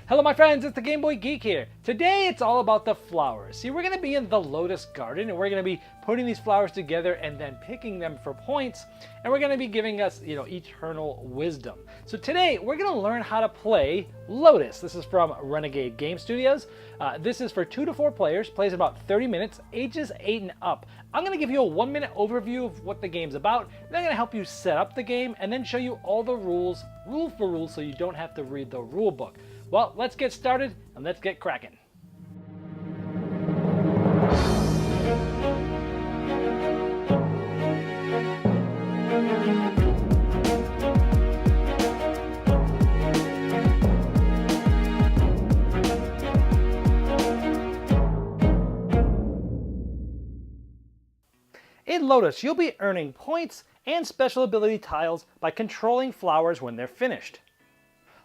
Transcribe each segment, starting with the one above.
Hello my friends, it's the Game Boy Geek here. Today it's all about the flowers. See, we're going to be in the Lotus garden and we're going to be putting these flowers together and then picking them for points, and we're going to be giving us, eternal wisdom. So today we're going to learn how to play Lotus. This is from Renegade Game Studios. This is for 2 to 4 players, plays about 30 minutes, ages 8 and up. I'm going to give you a 1-minute overview of what the game's about, then I'm going to help you set up the game and then show you all the rules, rule for rule, so you don't have to read the rule book. Well, let's get started and let's get cracking. In Lotus, you'll be earning points and special ability tiles by controlling flowers when they're finished.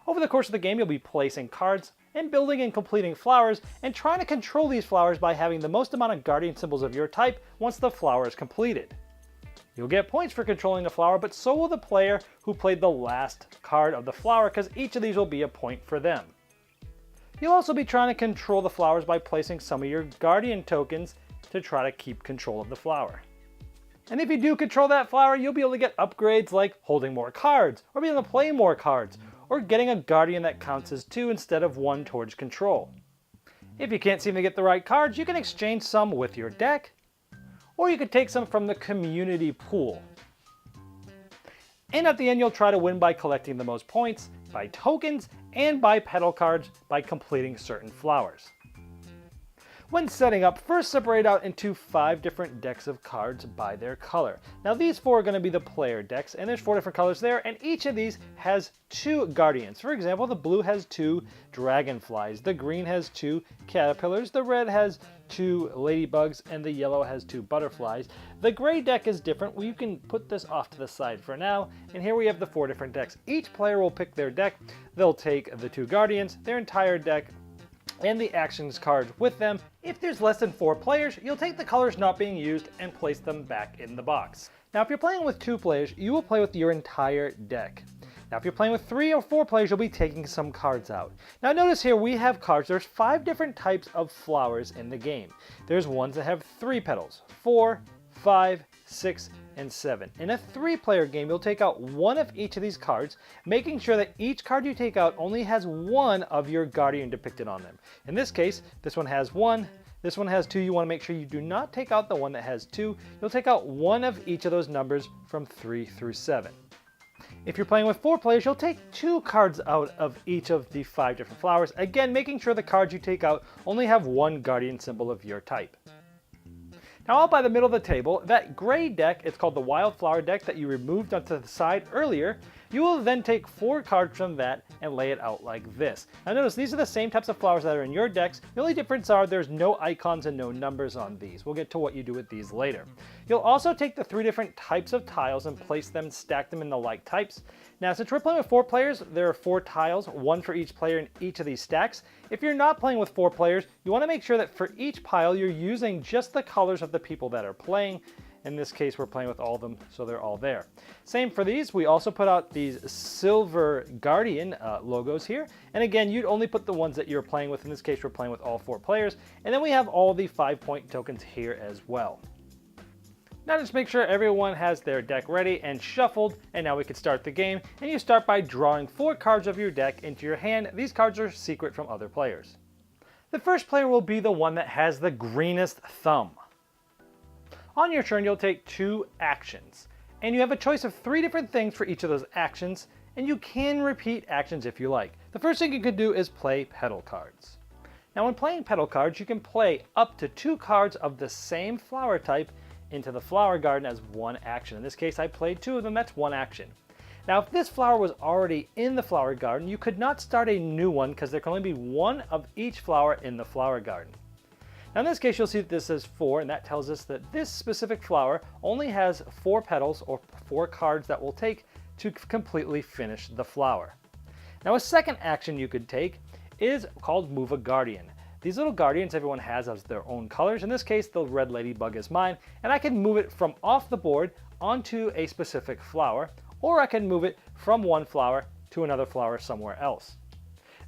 Over the course of the game, you'll be placing cards and building and completing flowers and trying to control these flowers by having the most amount of guardian symbols of your type once the flower is completed. You'll get points for controlling the flower, but so will the player who played the last card of the flower, because each of these will be a point for them. You'll also be trying to control the flowers by placing some of your guardian tokens to try to keep control of the flower. And if you do control that flower, you'll be able to get upgrades like holding more cards, or being able to play more cards, or getting a guardian that counts as 2 instead of 1 towards control. If you can't seem to get the right cards, you can exchange some with your deck, or you could take some from the community pool. And at the end, you'll try to win by collecting the most points, by tokens, and by petal cards by completing certain flowers. When setting up, first separate out into 5 different decks of cards by their color. Now these 4 are going to be the player decks, and there's 4 different colors there, and each of these has 2 guardians. For example, the blue has 2 dragonflies, the green has 2 caterpillars, the red has 2 ladybugs, and the yellow has 2 butterflies. The gray deck is different. Well, you can put this off to the side for now, and here we have the 4 different decks. Each player will pick their deck. They'll take the 2 guardians, their entire deck, and the actions cards with them. If there's less than 4 players, you'll take the colors not being used and place them back in the box. Now if you're playing with 2 players, you will play with your entire deck. Now if you're playing with 3 or 4 players, you'll be taking some cards out. Now notice here we have cards. There's 5 different types of flowers in the game. There's ones that have 3 petals, 4, 5, 6, and 7. In a 3-player game, you'll take out 1 of each of these cards, making sure that each card you take out only has 1 of your guardian depicted on them. In this case, this one has 1, this one has 2. You want to make sure you do not take out the one that has 2. You'll take out 1 of each of those numbers from 3 through 7. If you're playing with 4 players, you'll take 2 cards out of each of the 5 different flowers, again making sure the cards you take out only have 1 guardian symbol of your type. Now out by the middle of the table, that gray deck, it's called the Wildflower deck that you removed onto the side earlier. You will then take 4 cards from that and lay it out like this. Now notice these are the same types of flowers that are in your decks. The only difference are there's no icons and no numbers on these. We'll get to what you do with these later. You'll also take the 3 different types of tiles and place them, stack them in the like types. Now since we're playing with 4 players, there are 4 tiles, 1 for each player in each of these stacks. If you're not playing with 4 players, you want to make sure that for each pile you're using just the colors of the people that are playing. In this case, we're playing with all of them, so they're all there. Same for these. We also put out these silver guardian logos here. And again, you'd only put the ones that you're playing with. In this case, we're playing with all 4 players. And then we have all the 5-point tokens here as well. Now just make sure everyone has their deck ready and shuffled, and now we can start the game. And you start by drawing 4 cards of your deck into your hand. These cards are secret from other players. The first player will be the one that has the greenest thumb. On your turn, you'll take 2 actions, and you have a choice of 3 different things for each of those actions, and you can repeat actions if you like. The first thing you could do is play petal cards. Now when playing petal cards, you can play up to 2 cards of the same flower type into the flower garden as 1 action. In this case, I played 2 of them, that's 1 action. Now if this flower was already in the flower garden, you could not start a new one because there can only be 1 of each flower in the flower garden. Now in this case, you'll see that this says 4, and that tells us that this specific flower only has 4 petals or 4 cards that will take to completely finish the flower. Now a second action you could take is called Move a Guardian. These little guardians everyone has as their own colors. In this case, the red ladybug is mine, and I can move it from off the board onto a specific flower, or I can move it from one flower to another flower somewhere else.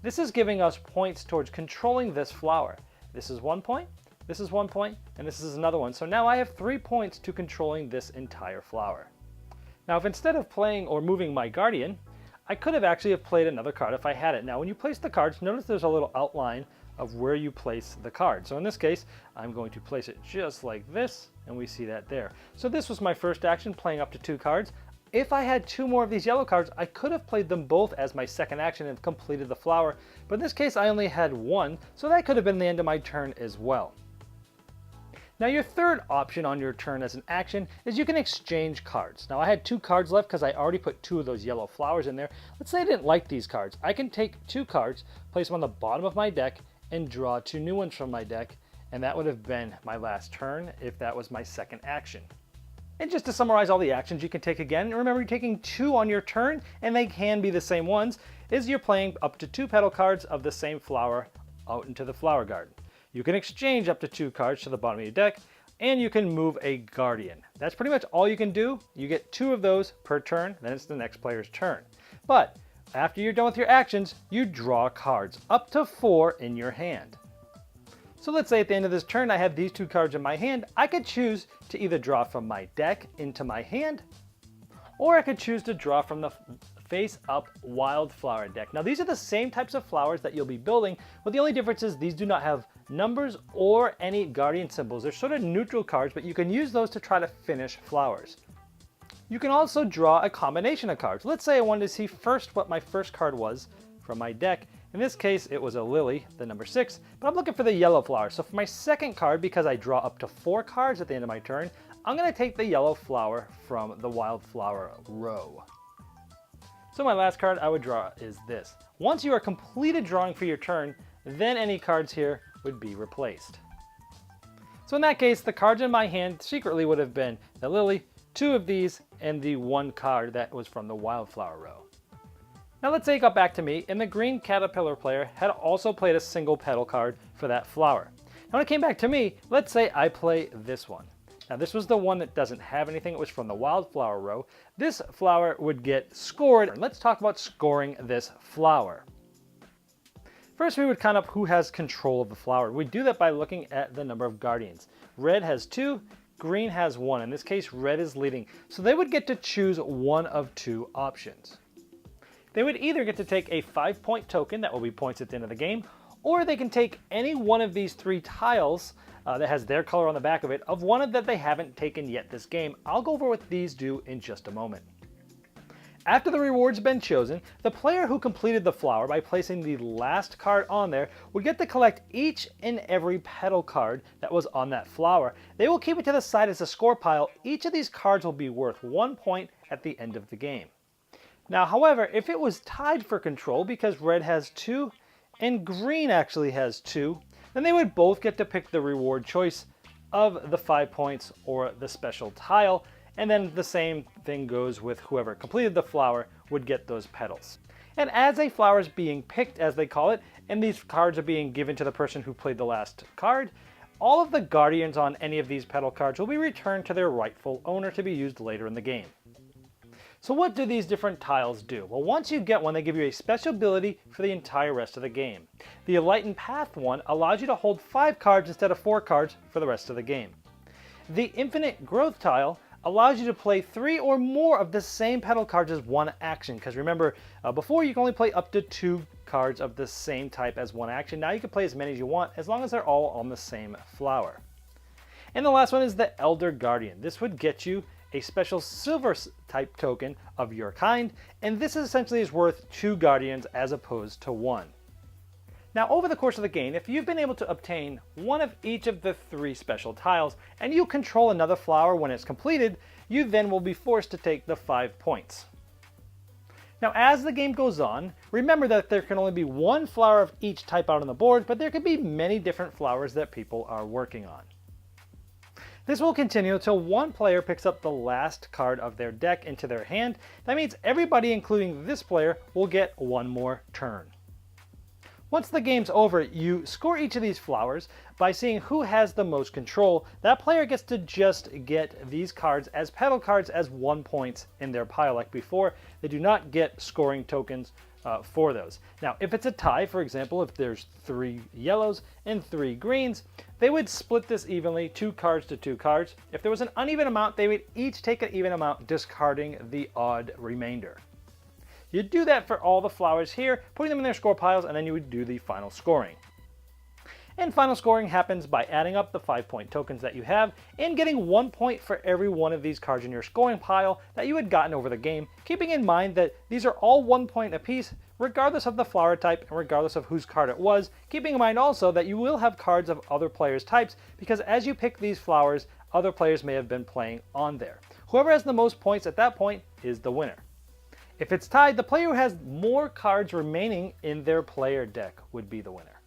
This is giving us points towards controlling this flower. This is 1 point, this is 1 point, and this is another one. So now I have 3 points to controlling this entire flower. Now if instead of playing or moving my guardian, I could have actually played another card if I had it. Now when you place the cards, notice there's a little outline of where you place the card. So in this case, I'm going to place it just like this, and we see that there. So this was my first action, playing up to 2 cards. If I had 2 more of these yellow cards, I could have played them both as my second action and completed the flower, but in this case I only had 1, so that could have been the end of my turn as well. Now your third option on your turn as an action is you can exchange cards. Now I had 2 cards left because I already put 2 of those yellow flowers in there. Let's say I didn't like these cards. I can take 2 cards, place them on the bottom of my deck, and draw 2 new ones from my deck, and that would have been my last turn if that was my second action. And just to summarize all the actions you can take again, remember you're taking 2 on your turn, and they can be the same ones, is you're playing up to 2 petal cards of the same flower out into the flower garden. You can exchange up to 2 cards to the bottom of your deck, and you can move a guardian. That's pretty much all you can do. You get 2 of those per turn, then it's the next player's turn. But after you're done with your actions, you draw cards, up to 4 in your hand. So let's say at the end of this turn I have these 2 cards in my hand. I could choose to either draw from my deck into my hand, or I could choose to draw from the face-up wildflower deck. Now these are the same types of flowers that you'll be building, but the only difference is these do not have numbers or any guardian symbols. They're sort of neutral cards, but you can use those to try to finish flowers. You can also draw a combination of cards. Let's say I wanted to see first what my first card was from my deck. In this case, it was a lily, the number 6, but I'm looking for the yellow flower. So for my second card, because I draw up to 4 cards at the end of my turn, I'm going to take the yellow flower from the wildflower row. So my last card I would draw is this. Once you are completed drawing for your turn, then any cards here would be replaced. So in that case, the cards in my hand secretly would have been the lily, 2 of these, and the 1 card that was from the wildflower row. Now let's say it got back to me, and the green caterpillar player had also played a single petal card for that flower. Now when it came back to me, let's say I play this one. Now this was the one that doesn't have anything, it was from the wildflower row. This flower would get scored. Let's talk about scoring this flower. First we would count up who has control of the flower. We do that by looking at the number of guardians. Red has 2, green has 1. In this case, red is leading. So they would get to choose one of 2 options. They would either get to take a 5-point token, that will be points at the end of the game, or they can take any one of these 3 tiles that has their color on the back of it, of one that they haven't taken yet this game. I'll go over what these do in just a moment. After the reward's been chosen, the player who completed the flower by placing the last card on there would get to collect each and every petal card that was on that flower. They will keep it to the side as a score pile. Each of these cards will be worth 1 point at the end of the game. Now, however, if it was tied for control because red has 2 and green actually has 2, then they would both get to pick the reward choice of the 5 points or the special tile, and then the same thing goes with whoever completed the flower would get those petals. And as a flower is being picked, as they call it, and these cards are being given to the person who played the last card, all of the guardians on any of these petal cards will be returned to their rightful owner to be used later in the game. So what do these different tiles do? Well, once you get one, they give you a special ability for the entire rest of the game. The Enlightened Path one allows you to hold 5 cards instead of 4 cards for the rest of the game. The Infinite Growth tile allows you to play 3 or more of the same petal cards as one action, because remember, before you can only play up to 2 cards of the same type as one action. Now you can play as many as you want, as long as they're all on the same flower. And the last one is the Elder Guardian. This would get you a special silver type token of your kind, and this essentially is worth 2 guardians as opposed to 1. Now over the course of the game, if you've been able to obtain one of each of the 3 special tiles, and you control another flower when it's completed, you then will be forced to take the 5 points. Now as the game goes on, remember that there can only be 1 flower of each type out on the board, but there could be many different flowers that people are working on. This will continue until one player picks up the last card of their deck into their hand. That means everybody, including this player, will get 1 more turn. Once the game's over, you score each of these flowers by seeing who has the most control. That player gets to just get these cards as petal cards as 1 point in their pile like before. They do not get scoring tokens for those. Now, if it's a tie, for example, if there's 3 yellows and 3 greens, they would split this evenly, 2 cards to 2 cards. If there was an uneven amount, they would each take an even amount, discarding the odd remainder. You'd do that for all the flowers here, putting them in their score piles, and then you would do the final scoring. And final scoring happens by adding up the 5-point tokens that you have and getting 1 point for every one of these cards in your scoring pile that you had gotten over the game, keeping in mind that these are all 1 point apiece, regardless of the flower type and regardless of whose card it was, keeping in mind also that you will have cards of other players' types, because as you pick these flowers, other players may have been playing on there. Whoever has the most points at that point is the winner. If it's tied, the player who has more cards remaining in their player deck would be the winner.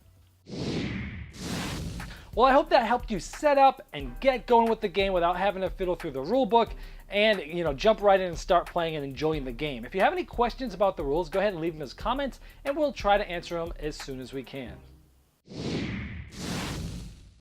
Well, I hope that helped you set up and get going with the game without having to fiddle through the rule book and, jump right in and start playing and enjoying the game. If you have any questions about the rules, go ahead and leave them as comments and we'll try to answer them as soon as we can.